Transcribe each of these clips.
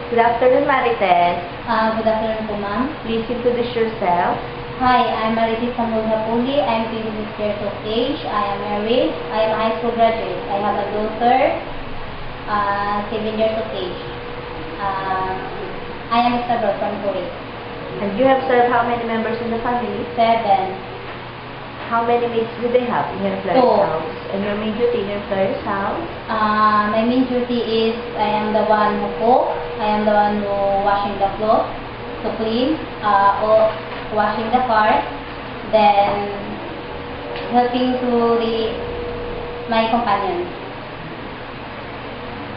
Good afternoon, Marites. Good afternoon po, ma'am. Please introduce yourself. Hi, I'm Marites Samulhapuli. I'm 26 years of age. I am married. I am a high school graduate. I have a daughter, 7 years of age. I am Isabel from Kuwait. And you have served how many members in the family? 7. How many maids do they have in your employer's 2. house? And your main duty in your employer's house? My main duty is I am the one who cook. I am the one who washing the clothes, to clean, or washing the car, then helping to my companion.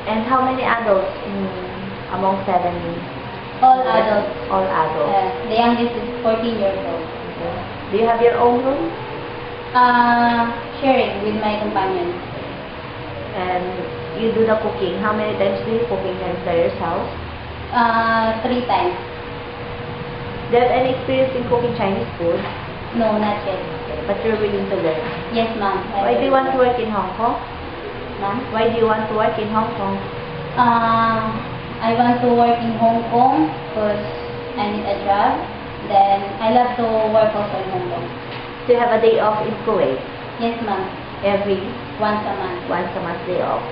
And how many adults among 7? All adults. All adults. The youngest is 14 years old. Okay. Do you have your own room? Sharing with my companion. And you do the cooking. How many times do you cook in your employer's house? 3 times. Do you have any experience in cooking Chinese food? No, not yet. Okay. But you're willing to learn. Yes, ma'am. Why do you want to work in Hong Kong? Ma'am? Why do you want to work in Hong Kong? I want to work in Hong Kong because I need a job. Then I love to work also in Hong Kong. Do you have a day off in Kuwait? Yes, ma'am. Every Once a month. once a month day off.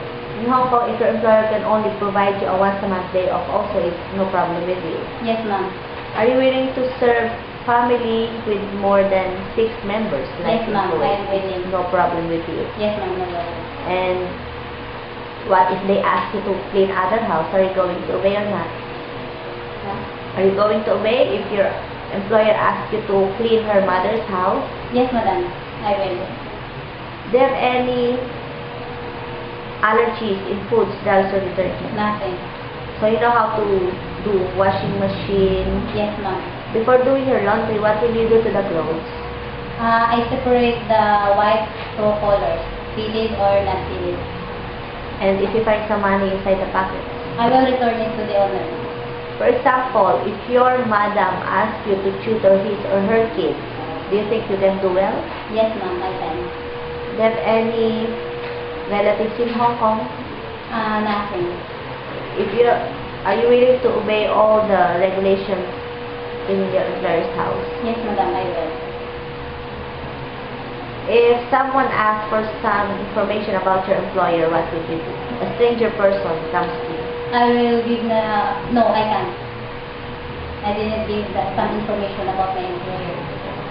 In Hong Kong, if your employer can only provide you a once a month day off, also it's no problem with you. Yes, ma'am. Are you willing to serve family with more than 6 members? Yes, in ma'am. Kuwait? I am willing. No problem with you. Yes, ma'am. No worries. And what if they ask you to clean other house? Are you going to obey or not? Huh? Are you going to obey if your employer asks you to clean her mother's house? Yes, madam. I will. Do you have any allergies in foods, drugs, or detergent? Nothing. So you know how to do washing machine. Yes, ma'am. Before doing your laundry, what will you do to the clothes? I separate the white to colors, filled or not filled. And if you find some money inside the pocket? I will return it to the owner. For example, if your madam asks you to tutor his or her kids, do you think you can do well? Yes, ma'am. I can. Do you have any relatives in Hong Kong? Nothing. Are you willing to obey all the regulations in your employer's house? Yes, madam. I will. If someone asks for some information about your employer, what would you do? A stranger person comes to you. I will give no, I can't. I didn't give some information about my employer.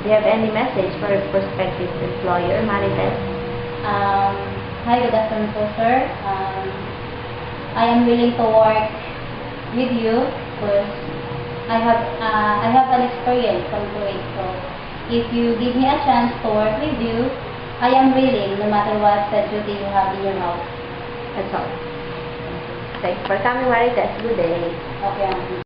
Do you have any message for a prospective employer, Marites? Hi, good afternoon po, sir. I am willing to work with you because I have an experience from Kuwait. So if you give me a chance to work with you, I am willing no matter what the duty you have in your house. That's all. Thanks for coming, Marites. Good day. Okay.